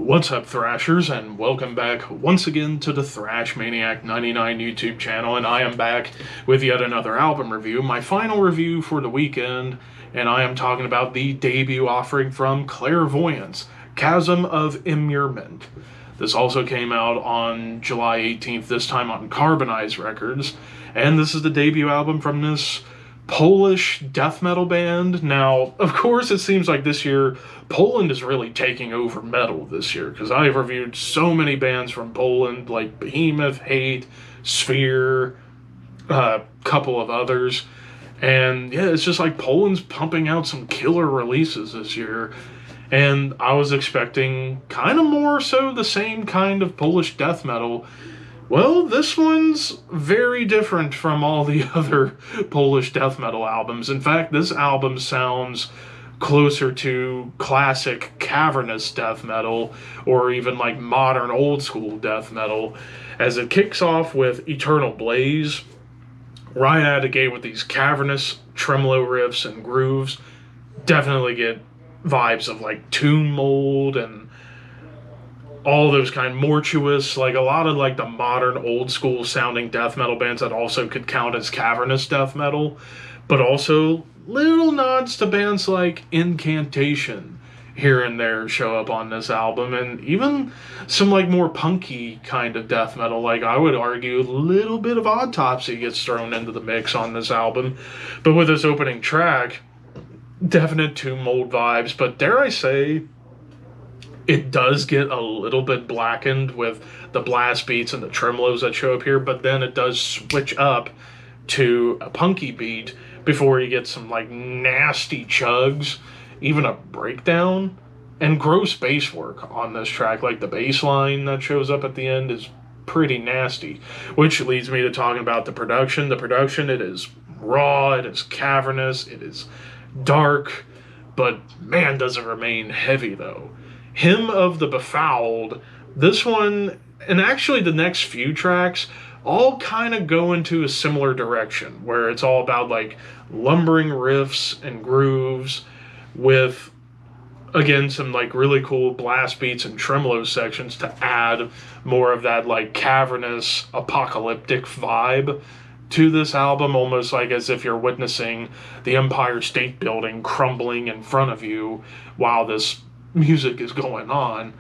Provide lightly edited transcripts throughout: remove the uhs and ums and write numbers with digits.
What's up, Thrashers, and welcome back once again to the Thrash Maniac 99 YouTube channel, and I am back with yet another album review, my final review for the weekend, and I am talking about the debut offering from Clairvoyance, CHASM of Immurement. This also came out on July 18th, this time on Carbonize Records, and this is the debut album from this Polish death metal band. Now, of course, it seems like this year Poland is really taking over metal this year, because I've reviewed so many bands from Poland, like Behemoth, Hate, Sphere, a couple of others. And yeah, it's just like Poland's pumping out some killer releases this year. And I was expecting kind of more so the same kind of Polish death metal. Well, this one's very different from all the other Polish death metal albums. In fact, this album sounds closer to classic cavernous death metal, or even like modern old school death metal, as it kicks off with Eternal Blaze, right out of the gate with these cavernous tremolo riffs and grooves. Definitely get vibes of like Tomb Mold and all those kind of mortuous, like a lot of like the modern old school sounding death metal bands that also could count as cavernous death metal, but also little nods to bands like Incantation here and there show up on this album, and even some like more punky kind of death metal, like I would argue a little bit of Autopsy gets thrown into the mix on this album. But with this opening track, definite Tomb Mold vibes, but dare I say, it does get a little bit blackened with the blast beats and the tremolos that show up here, but then it does switch up to a punky beat before you get some like nasty chugs, even a breakdown, and gross bass work on this track. Like the bass line that shows up at the end is pretty nasty, which leads me to talking about the production. The production, it is raw, it is cavernous, it is dark, but man, does it remain heavy though. Hymn of the Befouled, this one, and actually the next few tracks, all kind of go into a similar direction, where it's all about like lumbering riffs and grooves with, again, some like really cool blast beats and tremolo sections to add more of that like cavernous apocalyptic vibe to this album, almost like as if you're witnessing the Empire State Building crumbling in front of you while this music is going on.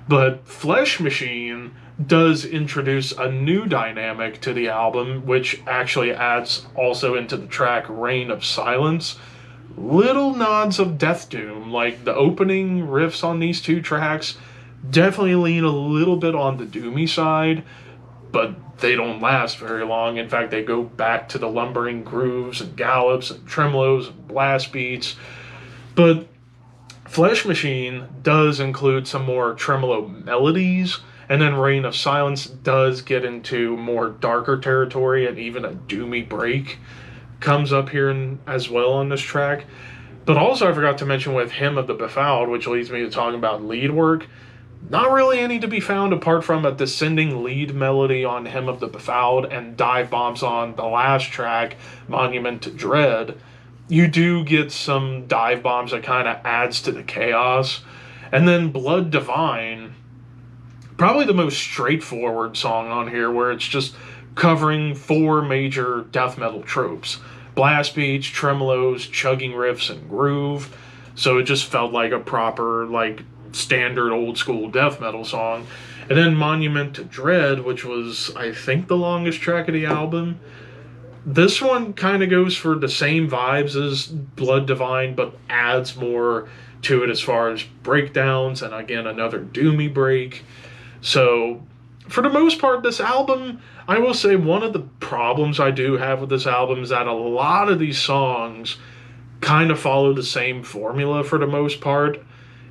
But Flesh Machine does introduce a new dynamic to the album, which actually adds also into the track Reign of Silence little nods of Death Doom. Like the opening riffs on these two tracks definitely lean a little bit on the doomy side, but they don't last very long. In fact, they go back to the lumbering grooves and gallops and tremolos and blast beats. But Flesh Machine does include some more tremolo melodies, and then Reign of Silence does get into more darker territory, and even a doomy break comes up here as well on this track. But also I forgot to mention with Hymn of the Befouled, which leads me to talking about lead work, not really any to be found apart from a descending lead melody on Hymn of the Befouled and dive bombs on the last track, Monument to Dread. You do get some dive bombs that kind of adds to the chaos. And then Blood Divine, probably the most straightforward song on here, where it's just covering four major death metal tropes: blast beats, tremolos, chugging riffs, and groove. So it just felt like a proper, like, standard old school death metal song. And then Monument to Dread, which was, I think, the longest track of the album. This one kind of goes for the same vibes as Blood Divine, but adds more to it as far as breakdowns, and again, another doomy break. So, for the most part, this album, I will say one of the problems I do have with this album is that a lot of these songs kind of follow the same formula for the most part,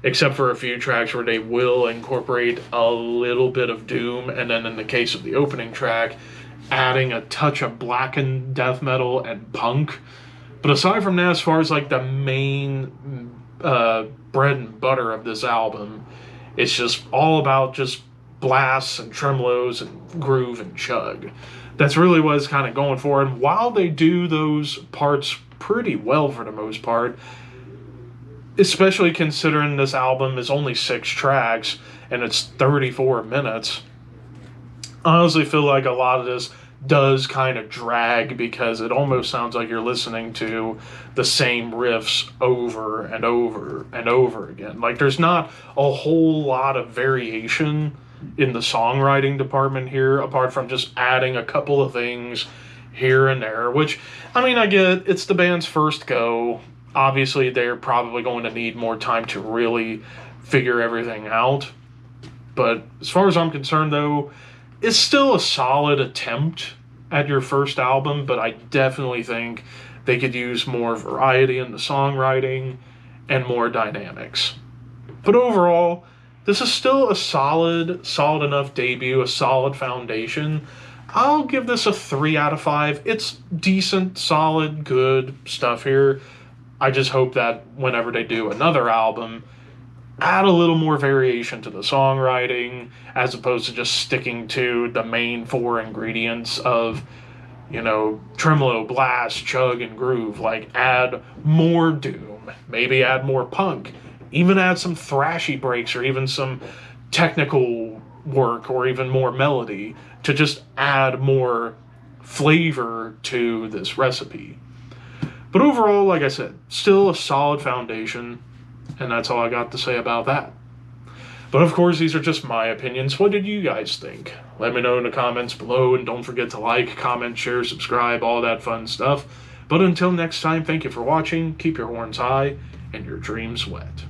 except for a few tracks where they will incorporate a little bit of doom, and then in the case of the opening track, adding a touch of blackened death metal and punk. But aside from that, as far as like the main bread and butter of this album, it's just all about just blasts and tremolos and groove and chug. That's really what it's kind of going for. And while they do those parts pretty well for the most part, especially considering this album is only 6 tracks and it's 34 minutes. I honestly feel like a lot of this does kind of drag because it almost sounds like you're listening to the same riffs over and over and over again. Like, there's not a whole lot of variation in the songwriting department here, apart from just adding a couple of things here and there, which, I mean, I get it's the band's first go. Obviously, they're probably going to need more time to really figure everything out. But as far as I'm concerned, though, it's still a solid attempt at your first album, but I definitely think they could use more variety in the songwriting and more dynamics. But overall, this is still a solid enough debut, a solid foundation. I'll give this a 3 out of 5. It's decent, solid, good stuff here. I just hope that whenever they do another album, add a little more variation to the songwriting as opposed to just sticking to the main 4 ingredients of, tremolo, blast, chug, and groove. Like, add more doom, maybe add more punk, even add some thrashy breaks or even some technical work or even more melody to just add more flavor to this recipe. But overall, like I said, still a solid foundation. And that's all I got to say about that. But of course, these are just my opinions. What did you guys think? Let me know in the comments below, and don't forget to like, comment, share, subscribe, all that fun stuff. But until next time, thank you for watching, keep your horns high, and your dreams wet.